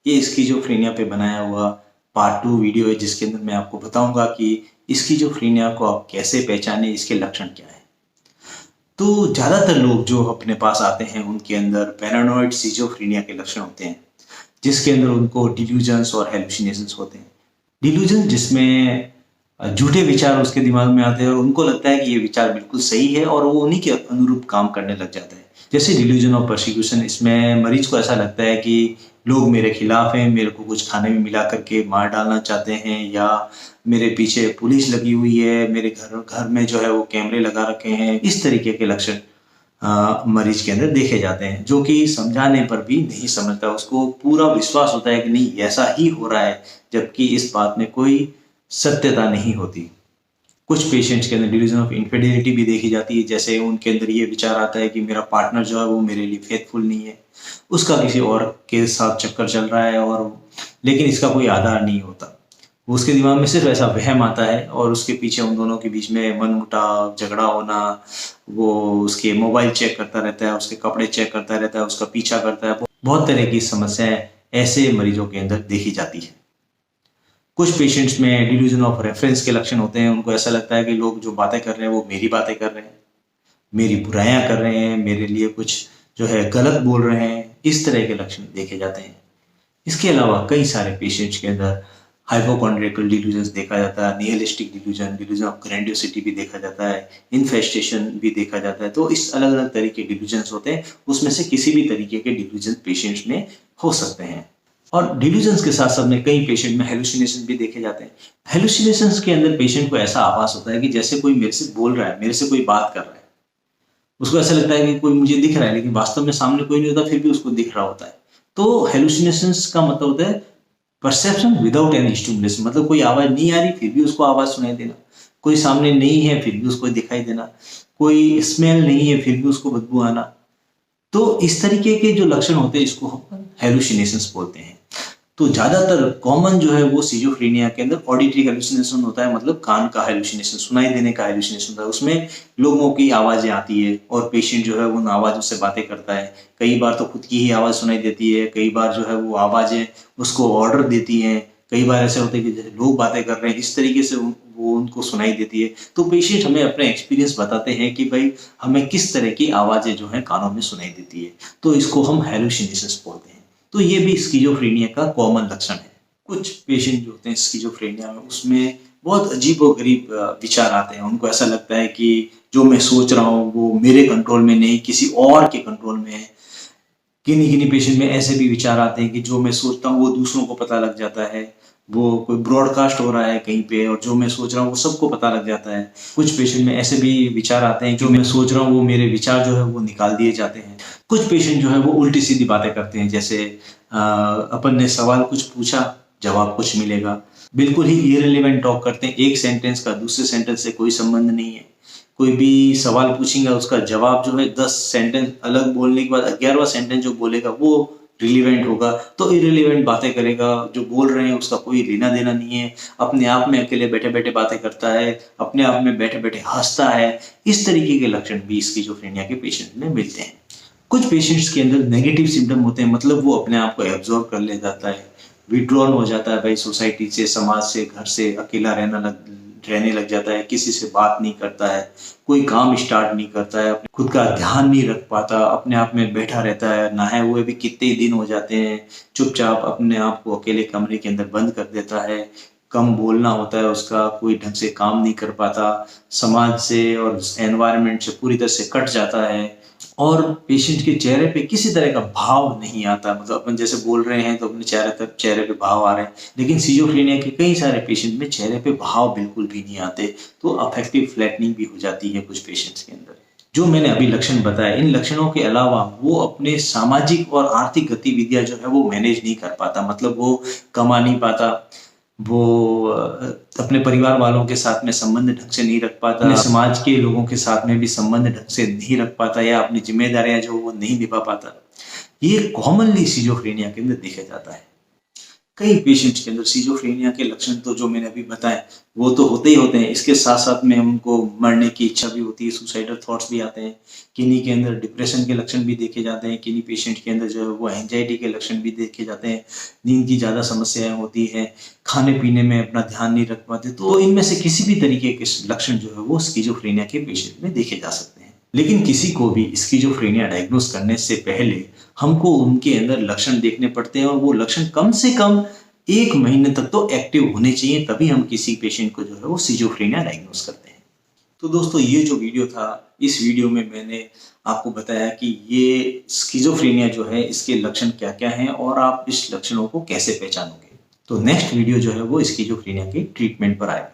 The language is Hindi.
ये स्किज़ोफ्रेनिया पे बनाया हुआ पार्ट 2 वीडियो है, जिसके अंदर मैं आपको बताऊँगा कि स्किज़ोफ्रेनिया को आप कैसे पहचानें, इसके लक्षण क्या हैं। तो ज़्यादातर लोग जो अपने पास आते हैं उनके अंदर पैरानॉइड स्किज़ोफ्रेनिया के लक्षण होते हैं, जिसके अंदर उनको डिल्यूजन्स और हैलुसिनेशंस होते हैं। डिल्यूजन जिसमें झूठे विचार उसके दिमाग में आते हैं और उनको लगता है कि ये विचार बिल्कुल सही है और वो उन्हीं के अनुरूप काम करने लग जाता है। जैसे डिल्यूजन ऑफ परसिक्यूशन, इसमें मरीज को ऐसा लगता है कि लोग मेरे खिलाफ हैं, मेरे को कुछ खाने में मिला करके मार डालना चाहते हैं, या मेरे पीछे पुलिस लगी हुई है, मेरे घर घर में जो है वो कैमरे लगा रखे हैं। इस तरीके के लक्षण मरीज के अंदर देखे जाते हैं, जो कि समझाने पर भी नहीं समझता। उसको पूरा विश्वास होता है कि नहीं ऐसा ही हो रहा है, जबकि इस बात में कोई सत्यता नहीं होती। कुछ पेशेंट्स के अंदर डिल्यूजन ऑफ इनफिडेलिटी भी देखी जाती है, जैसे उनके अंदर ये विचार आता है कि मेरा पार्टनर जो है वो मेरे लिए फेथफुल नहीं है, उसका किसी और के साथ चक्कर चल रहा है, और लेकिन इसका कोई आधार नहीं होता। उसके दिमाग में सिर्फ ऐसा वहम आता है और उसके पीछे उन दोनों के बीच में मनमुटाव, झगड़ा होना, वो उसके मोबाइल चेक करता रहता है, उसके कपड़े चेक करता रहता है, उसका पीछा करता है। बहुत तरह की समस्याएं ऐसे मरीजों के अंदर देखी जाती है। कुछ पेशेंट्स में डिल्यूजन ऑफ रेफरेंस के लक्षण होते हैं। उनको ऐसा लगता है कि लोग जो बातें कर रहे हैं वो मेरी बातें कर रहे हैं, मेरी बुराइयां कर रहे हैं, मेरे लिए कुछ जो है गलत बोल रहे हैं। इस तरह के लक्षण देखे जाते हैं। इसके अलावा कई सारे पेशेंट्स के अंदर हाइपोकॉन्ड्रियकल डिल्यूजन्स देखा जाता है, nihilistic delusion, delusion of grandiosity भी देखा जाता है, इन्फेस्टेशन भी देखा जाता है। तो इस अलग अलग तरह के डिल्यूजन्स होते हैं, उसमें से किसी भी तरीके के डिल्यूजन पेशेंट्स में हो सकते हैं। और डिल्यूजन्स के साथ साथ में कई पेशेंट में हेलुसिनेशन भी देखे जाते हैं। हेलुसिनेशंस के अंदर पेशेंट को ऐसा आभास होता है कि जैसे कोई मेरे से बोल रहा है, मेरे से कोई बात कर रहा है। उसको ऐसा लगता है कि कोई मुझे दिख रहा है, लेकिन वास्तव में सामने कोई नहीं होता, फिर भी उसको दिख रहा होता है। तो हेलुसिनेशंस का मतलब होता है परसेप्शन विदाउट एनी स्टिमुलस, मतलब कोई आवाज नहीं आ रही फिर भी उसको आवाज सुनाई देना, कोई सामने नहीं है फिर भी उसको दिखाई देना, कोई स्मेल नहीं है फिर भी उसको बदबू आना। तो इस तरीके के जो लक्षण होते हैं इसको हम हेलुसिनेशंस बोलते हैं। तो ज्यादातर कॉमन जो है वो सिजोफ्रेनिया के अंदर ऑडिटरी हेलुसिनेशन होता है, मतलब कान का हेलुसिनेशन, सुनाई देने का हेलुसिनेशन होता है। उसमें लोगों की आवाजें आती है और पेशेंट जो है उन आवाजों से बातें करता है। कई बार तो खुद की ही आवाज सुनाई देती है, कई बार जो है वो आवाजें उसको ऑर्डर देती हैं। कई बार ऐसे होते हैं कि जैसे लोग बातें कर रहे हैं इस तरीके से वो उनको सुनाई देती है। तो पेशेंट हमें अपने एक्सपीरियंस बताते हैं कि भाई हमें किस तरह की आवाजें जो है कानों में सुनाई देती है। तो इसको हम हेलुसिनेशंस बोलते हैं। तो ये भी स्किज़ोफ्रेनिया का कॉमन लक्षण है। कुछ पेशेंट जो होते हैं स्किज़ोफ्रेनिया में, उसमें बहुत अजीबोगरीब विचार आते हैं। उनको ऐसा लगता है कि जो मैं सोच रहा हूँ वो मेरे कंट्रोल में नहीं, किसी और के कंट्रोल में है। किन्हीं-किन्हीं पेशेंट में ऐसे भी विचार आते हैं कि जो मैं सोचता हूँ वो दूसरों को पता लग जाता है। वो कोई ब्रॉडकास्ट हो रहा है कहीं पे और जो मैं सोच रहा हूँ वो सबको पता लग जाता है। कुछ पेशेंट में ऐसे भी विचार आते हैं, जो मैं सोच रहा हूँ वो मेरे विचार जो है वो निकाल दिए जाते हैं। कुछ पेशेंट जो है वो उल्टी-सीधी बातें करते हैं, जैसे अपन ने सवाल कुछ पूछा, जवाब कुछ मिलेगा। बिल्कुल ही इर्रेलेवेंट टॉक करते हैं, एक सेंटेंस का दूसरे सेंटेंस से कोई संबंध नहीं है। कोई भी सवाल पूछेंगे उसका जवाब जो है 10 सेंटेंस अलग बोलने के बाद 11वां सेंटेंस जो बोलेगा वो रिलेवेंट होगा। तो इर्रेलेवेंट बातें करेगा, जो बोल रहे हैं उसका कोई लेना देना नहीं है। अपने आप में अकेले बैठे-बैठे बातें करता है, अपने आप में बैठे-बैठे हँसता है। इस तरीके के लक्षण भी स्किज़ोफ्रेनिया के पेशेंट में मिलते हैं। कुछ पेशेंट्स के अंदर नेगेटिव सिम्पटम होते हैं, मतलब वो अपने आप को एब्जॉर्ब कर ले जाता है, विथड्रॉन हो जाता है भाई सोसाइटी से, समाज से, घर से, अकेला रहने लग जाता है, किसी से बात नहीं करता है, कोई काम स्टार्ट नहीं करता है, अपने खुद का ध्यान नहीं रख पाता, अपने आप में बैठा रहता है। नहाए हुए भी कितने ही दिन हो जाते हैं, चुपचाप अपने आप को अकेले कमरे के अंदर बंद कर देता है। कम बोलना होता है उसका, कोई ढंग से काम नहीं कर पाता, समाज से और एनवायरनमेंट से पूरी तरह से कट जाता है। और पेशेंट के चेहरे पे किसी तरह का भाव नहीं आता, मतलब अपन जैसे बोल रहे हैं तो अपने चेहरे पे भाव आ रहे हैं, लेकिन सिजोफ्रेनिया के कई सारे पेशेंट में चेहरे पे भाव बिल्कुल भी नहीं आते। तो अफेक्टिव फ्लैटनिंग भी हो जाती है कुछ पेशेंट्स के अंदर। जो मैंने अभी लक्षण बताए, इन लक्षणों के अलावा वो अपने सामाजिक और आर्थिक गतिविधियां जो है वो मैनेज नहीं कर पाता, मतलब वो कमा नहीं पाता, वो अपने परिवार वालों के साथ में संबंध ढंग से नहीं रख पाता, अपने समाज के लोगों के साथ में भी संबंध ढंग से नहीं रख पाता, या अपनी जिम्मेदारियां जो वो नहीं निभा पाता। ये कॉमनली सिजोफ्रेनिया के अंदर देखा जाता है। कई पेशेंट्स के अंदर सिजोफ्रेनिया के लक्षण तो जो मैंने अभी बताए वो तो होते ही होते हैं। इसके साथ साथ में उनको मरने की इच्छा भी होती है, सुसाइडल थॉट्स भी आते हैं। किन्हीं के अंदर डिप्रेशन के लक्षण भी देखे जाते हैं, किन्हीं पेशेंट के अंदर जो है वो एंजाइटी के लक्षण भी देखे जाते हैं, नींद की ज़्यादा समस्याएं होती हैं, खाने पीने में अपना ध्यान नहीं रख पाते। तो इनमें से किसी भी तरीके के लक्षण जो है वो स्किज़ोफ्रेनिया के पेशेंट में देखे जा सकते हैं। लेकिन किसी को भी स्किज़ोफ्रेनिया डायग्नोस करने से पहले हमको उनके अंदर लक्षण देखने पड़ते हैं, और वो लक्षण कम से कम 1 महीने तक तो एक्टिव होने चाहिए, तभी हम किसी पेशेंट को जो है वो सिजोफ्रेनिया डायग्नोस करते हैं। तो दोस्तों, ये जो वीडियो था, इस वीडियो में मैंने आपको बताया कि ये स्किज़ोफ्रेनिया जो है इसके लक्षण क्या-क्या हैं और आप इस लक्षणों को कैसे पहचानोगे। तो नेक्स्ट वीडियो जो है वो स्किज़ोफ्रेनिया के ट्रीटमेंट पर आएगा।